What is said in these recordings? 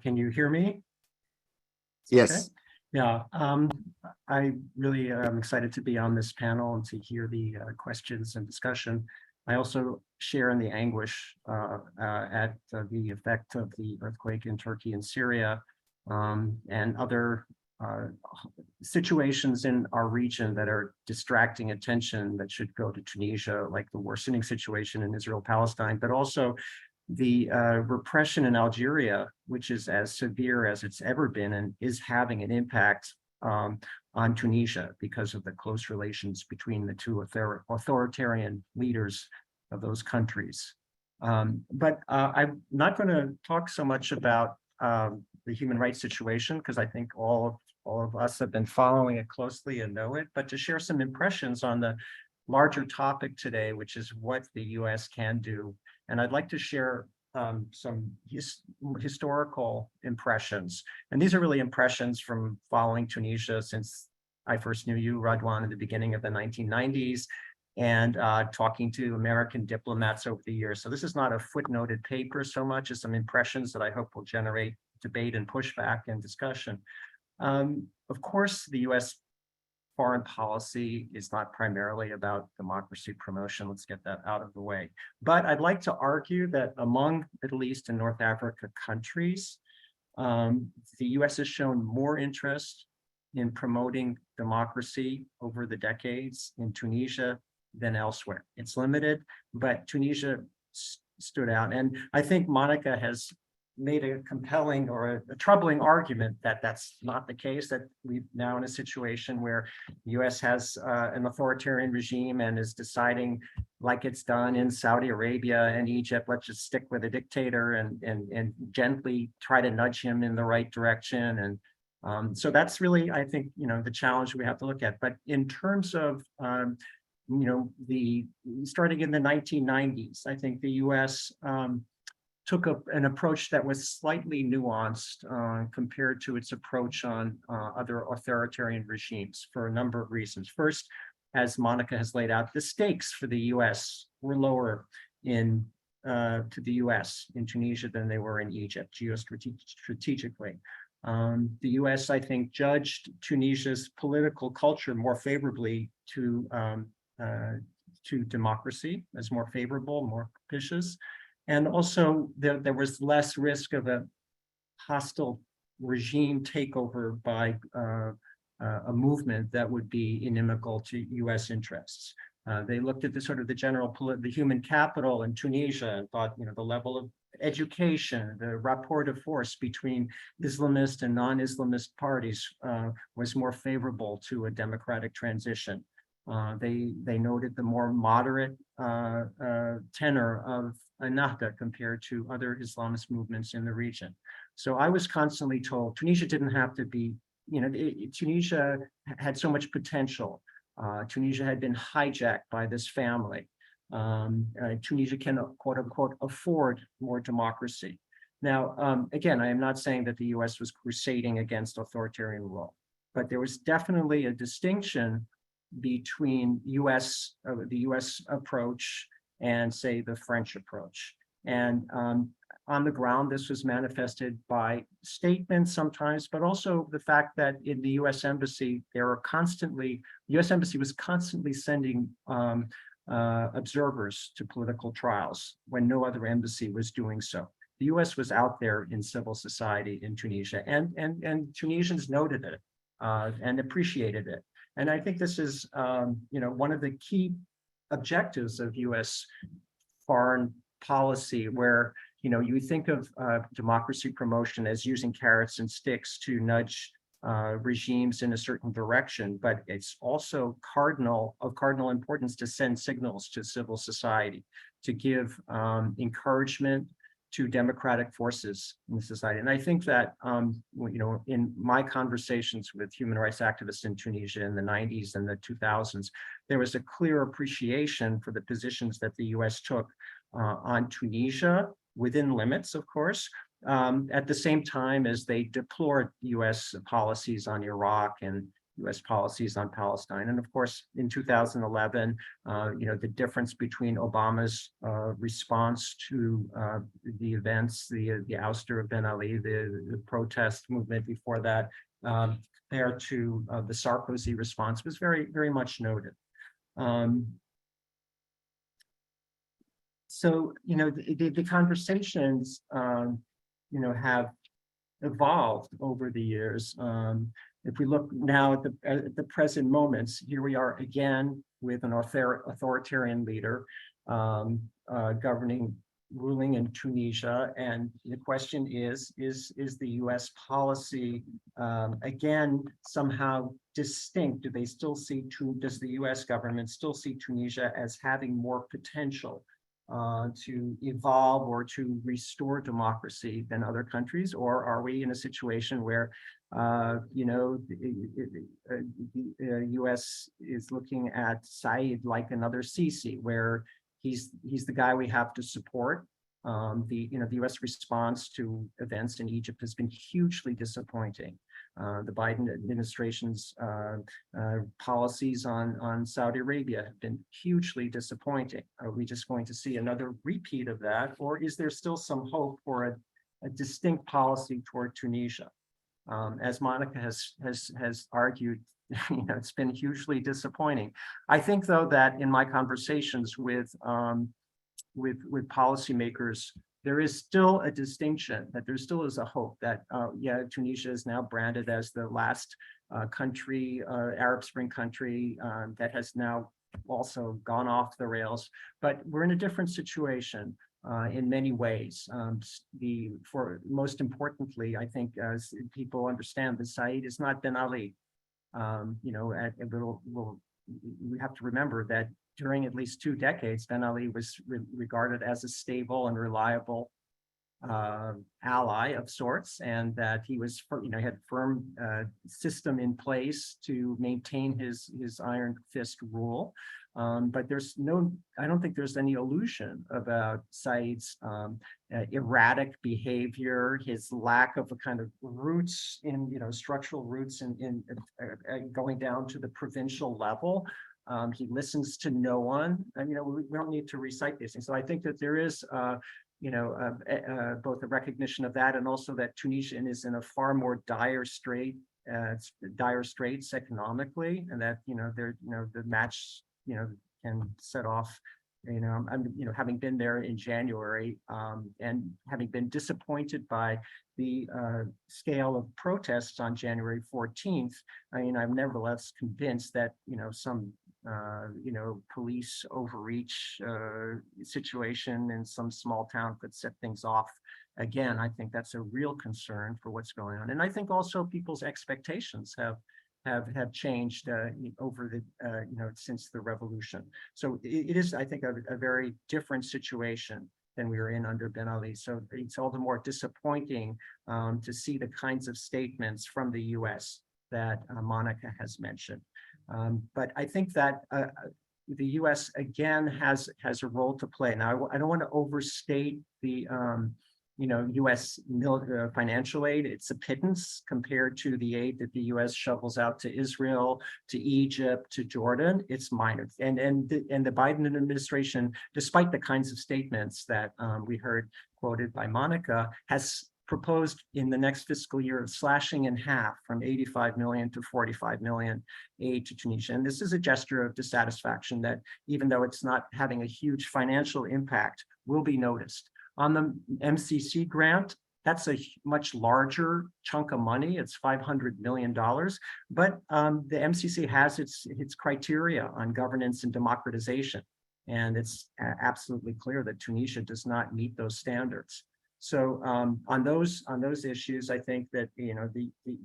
Can you hear me? Okay. Yes. Yeah, I really am excited to be on this panel and to hear the questions and discussion. I also share in the anguish at the effect of the earthquake in Turkey and Syria, and other situations in our region that are distracting attention that should go to Tunisia, like the worsening situation in Israel-Palestine, but also the repression in Algeria, which is as severe as it's ever been and is having an impact on Tunisia because of the close relations between the two authoritarian leaders of those countries. But I'm not going to talk so much about the human rights situation, because I think all of us have been following it closely and know it, but to share some impressions on the larger topic today, which is what the US can do. And I'd like to share some historical impressions. And these are really impressions from following Tunisia since I first knew you, Radwan, in the beginning of the 1990s, and talking to American diplomats over the years. So this is not a footnoted paper so much as some impressions that I hope will generate debate and pushback and discussion. Of course, the US foreign policy is not primarily about democracy promotion. Let's get that out of the way. But I'd like to argue that among Middle East and North Africa countries, the US has shown more interest in promoting democracy over the decades in Tunisia than elsewhere. It's limited, but Tunisia stood out. And I think Monica has made a compelling or a troubling argument that that's not the case, that we're now in a situation where the US has an authoritarian regime and is deciding, like it's done in Saudi Arabia and Egypt, let's just stick with a dictator and gently try to nudge him in the right direction. And so that's really, I think, the challenge we have to look at. But in terms of, starting in the 1990s, I think the US took an approach that was slightly nuanced compared to its approach on other authoritarian regimes for a number of reasons. First, as Monica has laid out, the stakes for the US were lower to the US in Tunisia than they were in Egypt, geostrategically. The US, I think, judged Tunisia's political culture more favorably to democracy, as more favorable, more propitious. And also there was less risk of a hostile regime takeover by a movement that would be inimical to US interests. They looked at the general the human capital in Tunisia and thought, the level of education, the rapport de force between Islamist and non-Islamist parties was more favorable to a democratic transition. They noted the more moderate tenor of Ennahda compared to other Islamist movements in the region. So I was constantly told Tunisia didn't have to be, Tunisia had so much potential. Tunisia had been hijacked by this family. Tunisia can, quote unquote, afford more democracy. Now, again, I am not saying that the US was crusading against authoritarian rule, but there was definitely a distinction between the US approach and, say, the French approach. And on the ground, this was manifested by statements sometimes, but also the fact that in the US Embassy, the US Embassy was constantly sending observers to political trials when no other embassy was doing so. The US was out there in civil society in Tunisia, and Tunisians noted it and appreciated it. And I think this is, one of the key objectives of US foreign policy, where, you think of democracy promotion as using carrots and sticks to nudge regimes in a certain direction, but it's also of cardinal importance to send signals to civil society, to give encouragement to democratic forces in society. And I think that, in my conversations with human rights activists in Tunisia in the 90s and the 2000s, there was a clear appreciation for the positions that the US took on Tunisia, within limits, of course, at the same time as they deplored US policies on Iraq and U.S. policies on Palestine. And of course, in 2011, the difference between Obama's response to the events, the ouster of Ben Ali, the protest movement before that, compared to the Sarkozy response was very, very much noted. So, the conversations, have evolved over the years. If we look now at the present moments, here we are again with an authoritarian leader ruling in Tunisia, and the question is the U.S. policy again somehow distinct? Does the U.S. government still see Tunisia as having more potential to evolve or to restore democracy than other countries, or are we in a situation where the U.S. is looking at Said like another Sisi, where he's the guy we have to support? The U.S. response to events in Egypt has been hugely disappointing. The Biden administration's policies on Saudi Arabia have been hugely disappointing. Are we just going to see another repeat of that, or is there still some hope for a distinct policy toward Tunisia? As Monica has argued, it's been hugely disappointing. I think, though, that in my conversations with policymakers, there is still a distinction, that there still is a hope that, Tunisia is now branded as the last country, Arab Spring country, that has now also gone off the rails. But we're in a different situation in many ways. For most importantly, I think, as people understand, that Said is not Ben Ali. We have to remember that during at least 2 decades, Ben Ali was regarded as a stable and reliable ally of sorts, and that he was, had firm system in place to maintain his iron fist rule. But I don't think there's any illusion about Said's erratic behavior, his lack of a kind of roots structural roots in going down to the provincial level. He listens to no one, and we don't need to recite these things. So I think that there is both a recognition of that, and also that Tunisia is in a far more dire straits economically, and that the match can set off. Having been there in January, and having been disappointed by the scale of protests on January 14th, I'm nevertheless convinced that some police overreach situation in some small town could set things off again. I think that's a real concern for what's going on, and I think also people's expectations have changed over the since the revolution. So it is, I think, a very different situation than we were in under Ben Ali. So it's all the more disappointing to see the kinds of statements from the U.S. that Monica has mentioned. But I think that the U.S. again has a role to play. Now, I don't want to overstate the U.S. financial aid. It's a pittance compared to the aid that the U.S. shovels out to Israel, to Egypt, to Jordan. It's minor. And the Biden administration, despite the kinds of statements that we heard quoted by Monica, has proposed in the next fiscal year of slashing in half from 85 million to 45 million aid to Tunisia. And this is a gesture of dissatisfaction that, even though it's not having a huge financial impact, will be noticed. On the MCC grant, that's a much larger chunk of money. It's $500 million, but the MCC has its criteria on governance and democratization. And it's absolutely clear that Tunisia does not meet those standards. So on those issues, I think that the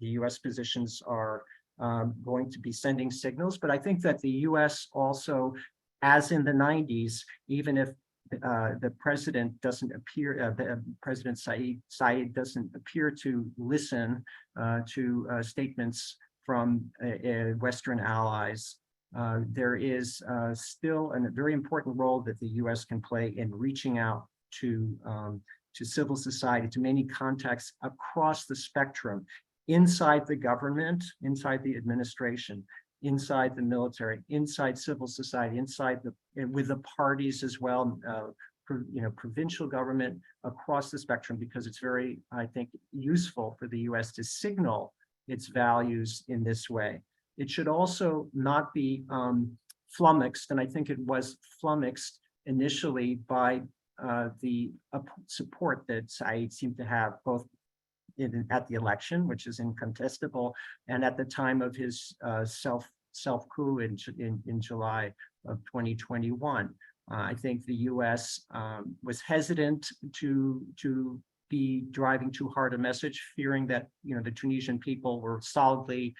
U.S. positions are going to be sending signals. But I think that the U.S. also, as in the 90s, even if the president doesn't appear, President Said doesn't appear to listen to statements from Western allies, there is still a very important role that the U.S. can play in reaching out to civil society, to many contacts across the spectrum, inside the government, inside the administration, inside the military, inside civil society, inside with the parties as well, provincial government across the spectrum, because it's very, I think, useful for the US to signal its values in this way. It should also not be flummoxed, and I think it was flummoxed initially by the support that Said seemed to have both at the election, which is incontestable, and at the time of his self coup in July of 2021. I think the U.S. Was hesitant to be driving too hard a message, fearing that the Tunisian people were solidly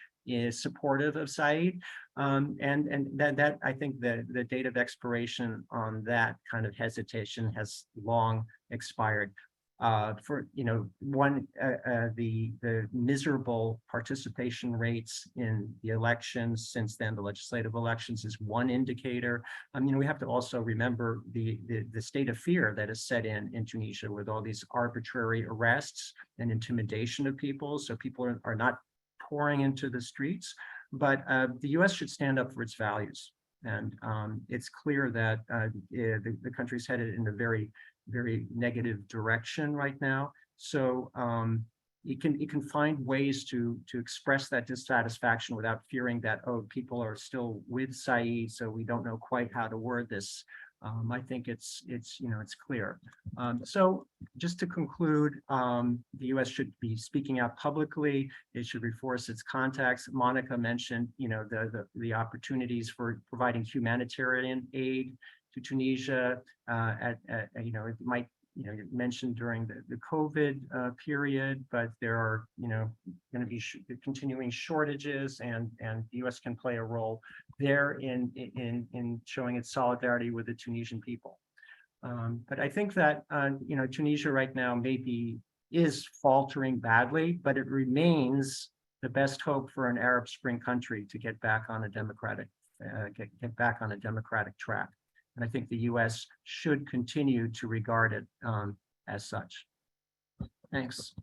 supportive of Said, and that I think the date of expiration on that kind of hesitation has long expired. The miserable participation rates in the elections since then, the legislative elections, is one indicator. We have to also remember the state of fear that is set in Tunisia with all these arbitrary arrests and intimidation of people. So people are not pouring into the streets, but the U.S. should stand up for its values. And it's clear that the country's headed in a very negative direction right now. So it can find ways to express that dissatisfaction without fearing that, oh, people are still with Said, so we don't know quite how to word this. I think it's clear. So just to conclude, the U.S. should be speaking out publicly. It should reinforce its contacts. Monica mentioned, the opportunities for providing humanitarian aid to Tunisia. It might, mentioned during the COVID period, but there are, going to be continuing shortages, and the U.S. can play a role there in showing its solidarity with the Tunisian people. But I think that, Tunisia right now is faltering badly, but it remains the best hope for an Arab Spring country to get back on a democratic, track. And I think the U.S. should continue to regard it as such. Thanks.